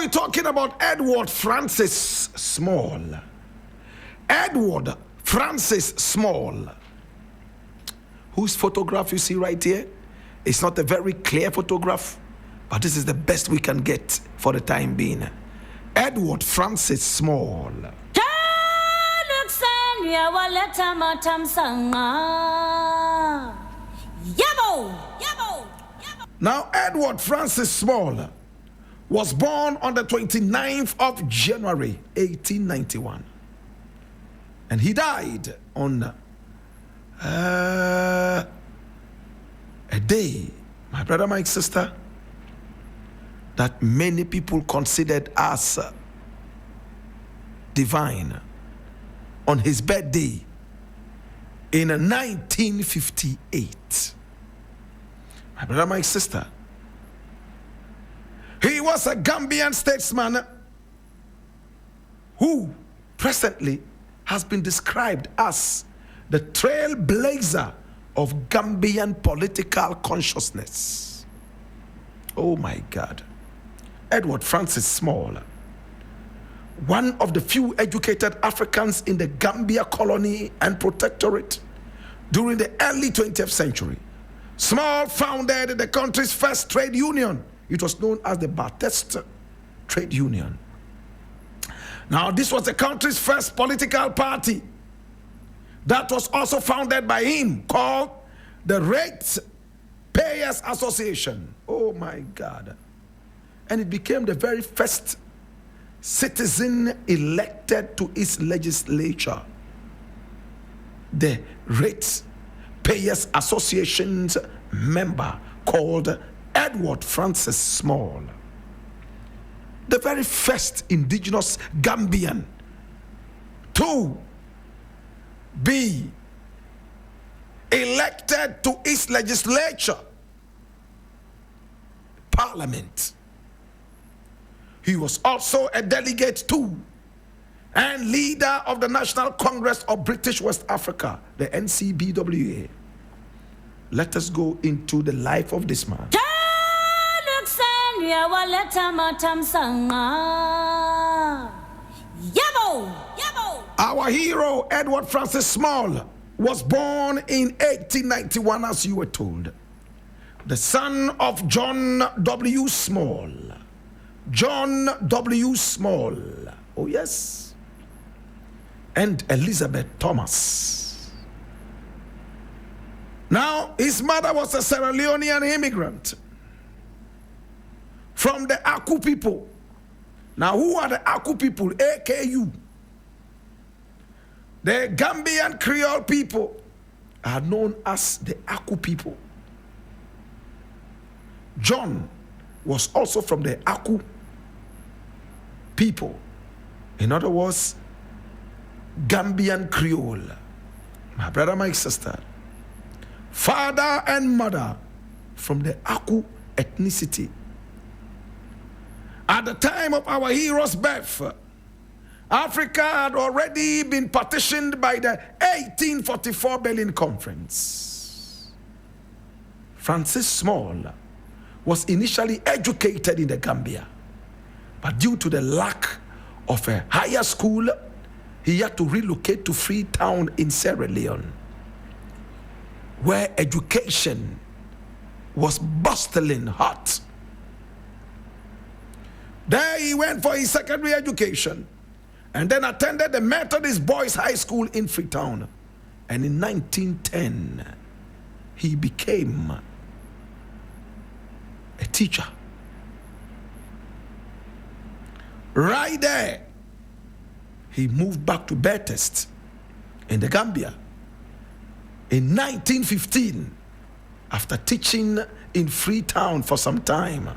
we're talking about Edward Francis Small. Edward Francis Small, whose photograph you see right here. It's not a very clear photograph, but this is the best we can get for the time being. Edward Francis Small. Now, Edward Francis Small was born on the 29th of January, 1891. And he died on a day, my brother, my sister, that many people considered as divine, on his birthday in 1958. My brother, my sister, he was a Gambian statesman who presently has been described as the trailblazer of Gambian political consciousness. Oh my God. Edward Francis Small, one of the few educated Africans in the Gambia colony and protectorate during the early 20th century. Small founded the country's first trade union. It was known as the Baptist Trade Union. Now, this was the country's first political party that was also founded by him, called the Ratepayers Association. Oh my God. And it became the very first citizen elected to its legislature. The Ratepayers Association's member called Edward Francis Small. The very first indigenous Gambian to be elected to its legislature, parliament. He was also a delegate to and leader of the National Congress of British West Africa, the NCBWA. Let us go into the life of this man. Our hero, Edward Francis Small, was born in 1891, as you were told. The son of John W. Small. John W. Small. Oh, yes. And Elizabeth Thomas. Now, his mother was a Sierra Leonean immigrant from the Aku people. Now, who are the Aku people? AKU. The Gambian Creole people are known as the Aku people. John was also from the Aku people. In other words, Gambian Creole. My brother, my sister. Father and mother from the Aku ethnicity. At the time of our hero's birth, Africa had already been partitioned by the 1844 Berlin Conference. Francis Small was initially educated in the Gambia, but due to the lack of a higher school, he had to relocate to Freetown in Sierra Leone, where education was bustling hot. There he went for his secondary education and then attended the Methodist Boys High School in Freetown. And in 1910, he became a teacher. Right there, he moved back to Bathurst in the Gambia. In 1915, after teaching in Freetown for some time,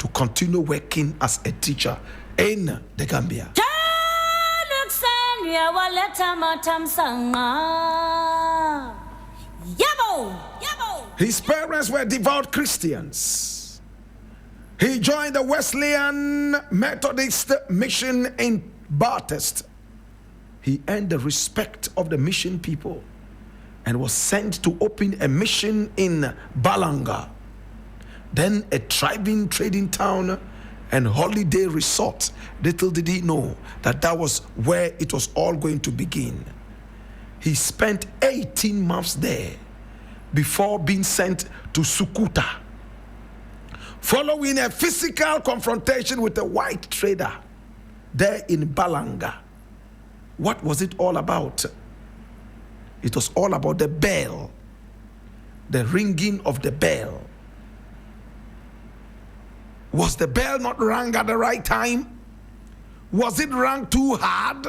to continue working as a teacher in the Gambia. His parents were devout Christians. He joined the Wesleyan Methodist mission in Bathurst. He earned the respect of the mission people and was sent to open a mission in Balanga, then a thriving trading town and holiday resort. Little did he know that that was where it was all going to begin. He spent 18 months there before being sent to Sukuta, following a physical confrontation with a white trader there in Balanga. What was it all about? It was all about the bell, the ringing of the bell. Was the bell not rung at the right time? Was it rung too hard?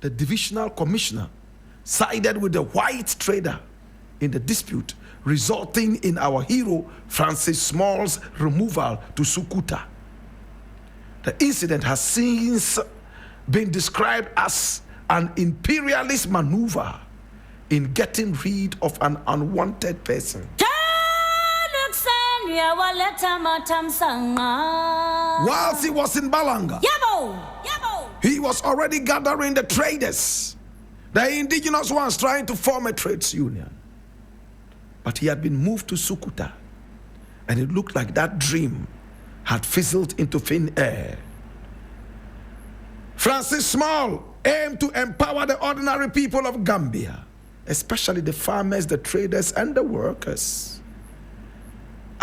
The divisional commissioner sided with the white trader in the dispute, resulting in our hero Francis Small's removal to Sukuta. The incident has since been described as an imperialist maneuver in getting rid of an unwanted person. Whilst he was in Balanga, he was already gathering the traders, the indigenous ones trying to form a trades union. But he had been moved to Sukuta, and it looked like that dream had fizzled into thin air. Francis Small aimed to empower the ordinary people of Gambia, especially the farmers, the traders, and the workers.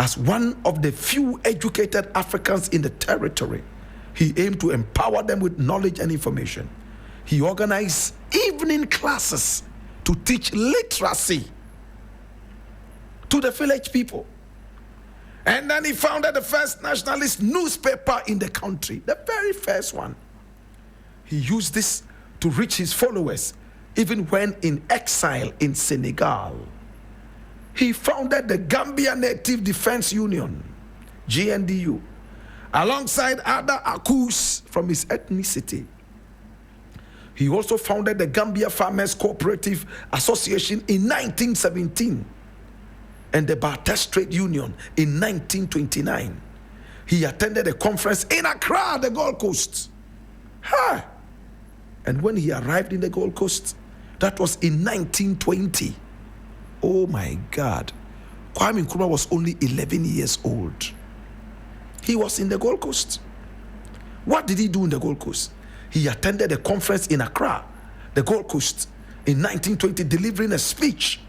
As one of the few educated Africans in the territory, he aimed to empower them with knowledge and information. He organized evening classes to teach literacy to the village people. And then he founded the first nationalist newspaper in the country, the very first one. He used this to reach his followers, even when in exile in Senegal. He founded the Gambian Native Defense Union, GNDU, alongside other Akus from his ethnicity. He also founded the Gambia Farmers Cooperative Association in 1917 and the Bartes Trade Union in 1929. He attended a conference in Accra, the Gold Coast. And when he arrived in the Gold Coast, that was in 1920. Oh my God. Kwame Nkrumah was only 11 years old. He was in the Gold Coast. What did he do in the Gold Coast? He attended a conference in Accra, the Gold Coast, in 1920, delivering a speech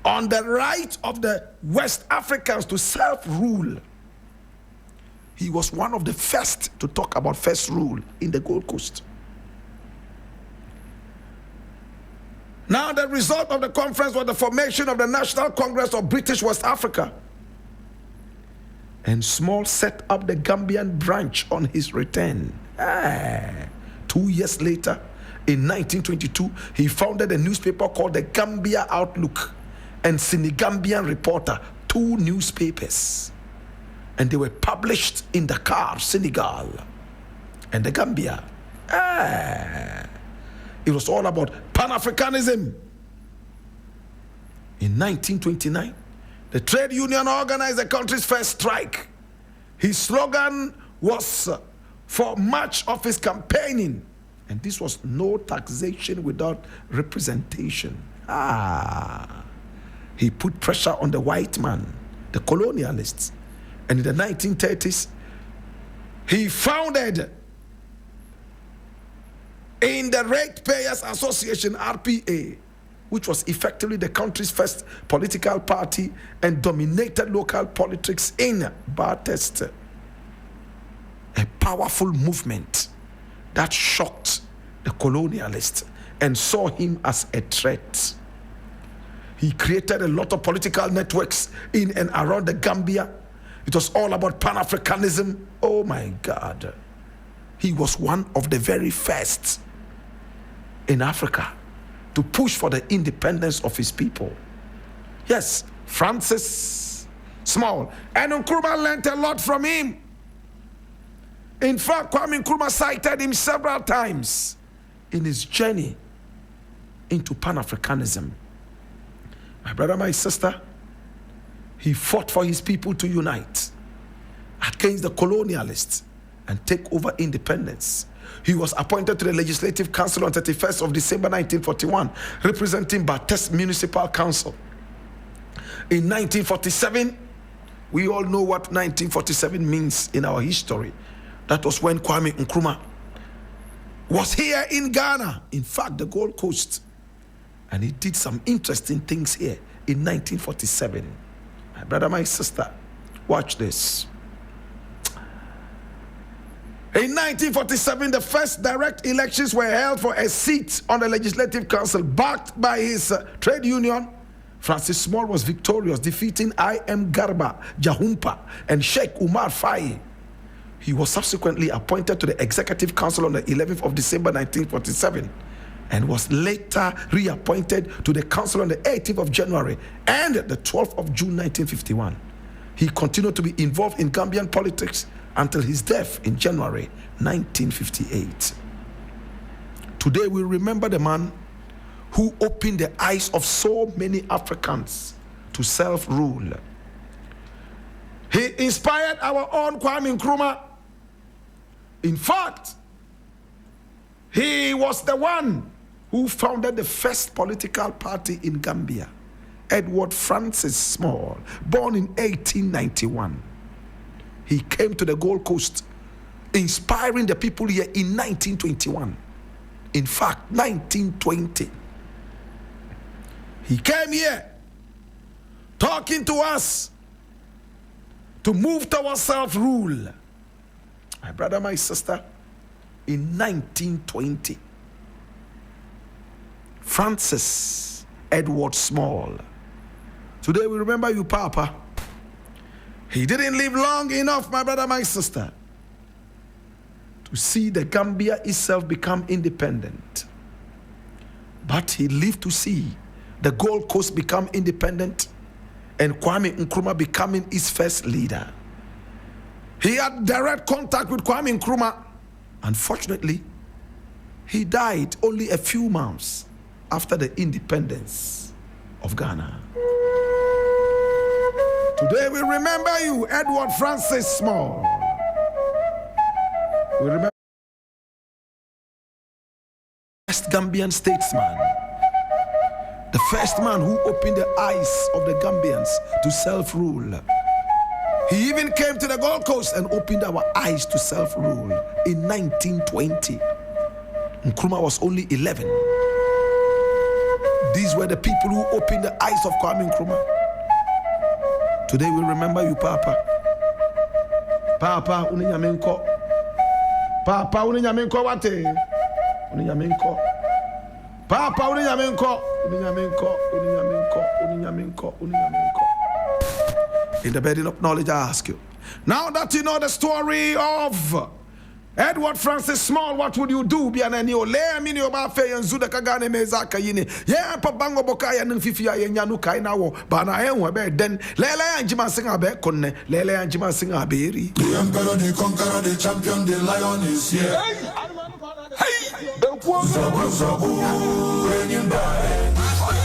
on the right of the West Africans to self-rule. He was one of the first to talk about first rule in the Gold Coast. Now, the result of the conference was the formation of the National Congress of British West Africa. And Small set up the Gambian branch on his return. 2 years later, in 1922, he founded a newspaper called the Gambia Outlook and Senegambian Reporter, 2 newspapers. And they were published in Dakar, Senegal, and the Gambia. It was all about Pan-Africanism. In 1929, the trade union organized the country's first strike. His slogan was for much of his campaigning, and this was no taxation without representation. He put pressure on the white man, the colonialists. And in the 1930s, he founded in the Ratepayers Association, RPA, which was effectively the country's first political party and dominated local politics in Bartest. A powerful movement that shocked the colonialists and saw him as a threat. He created a lot of political networks in and around the Gambia. It was all about Pan-Africanism. Oh my God. He was one of the very first in Africa to push for the independence of his people. Yes, Francis Small. And Nkrumah learned a lot from him. In fact, Kwame Nkrumah cited him several times in his journey into Pan-Africanism. My brother, my sister, he fought for his people to unite against the colonialists and take over independence. He was appointed to the Legislative Council on 31st of December 1941, representing Bartest Municipal Council. In 1947, We all know what 1947 means in our history. That was when Kwame Nkrumah was here in Ghana, in fact, the Gold Coast. And he did some interesting things here in 1947. My brother, my sister, watch this. In 1947, the first direct elections were held for a seat on the Legislative Council, backed by his trade union. Francis Small was victorious, defeating I.M. Garba Jahumpa and Sheikh Umar Faye. He was subsequently appointed to the Executive Council on the 11th of December 1947 and was later reappointed to the Council on the 18th of January and the 12th of June 1951. He continued to be involved in Gambian politics until his death in January 1958. Today we remember the man who opened the eyes of so many Africans to self-rule. He inspired our own Kwame Nkrumah. In fact, he was the one who founded the first political party in Gambia, Edward Francis Small, born in 1891. He came to the Gold Coast, inspiring the people here in 1921. In fact, 1920. He came here talking to us to move towards self-rule. My brother, my sister, in 1920, Francis Edward Small. Today we remember you, Papa. He didn't live long enough, my brother, my sister, to see the Gambia itself become independent. But he lived to see the Gold Coast become independent and Kwame Nkrumah becoming its first leader. He had direct contact with Kwame Nkrumah. Unfortunately, he died only a few months after the independence of Ghana. Today we remember you, Edward Francis Small. We remember the first Gambian statesman, the first man who opened the eyes of the Gambians to self-rule. He even came to the Gold Coast and opened our eyes to self-rule in 1920. Nkrumah was only 11. These were the people who opened the eyes of Kwame Nkrumah. Today we remember you, Papa. Papa, uninyamenko. Papa, uninyamenko wate. Uninyamenko. Papa, uninyamenko. Uninyamenko. Uninyamenko. Uninyamenko. Uninyamenko. In the burden of knowledge, I ask you. Now that you know the story of Edward Francis Small, what would you do? Bianani ole mini obafe yanzuda kagane mezaka yini. Yeah, pabango bokaya nfifia yenyanu kaina wo. Bana enwe be den lele anjima singa be konne. Lele anjima singa beri. The emperor, the conqueror, the champion, the lion is here. Hey! Zabu, zabu, reigning by.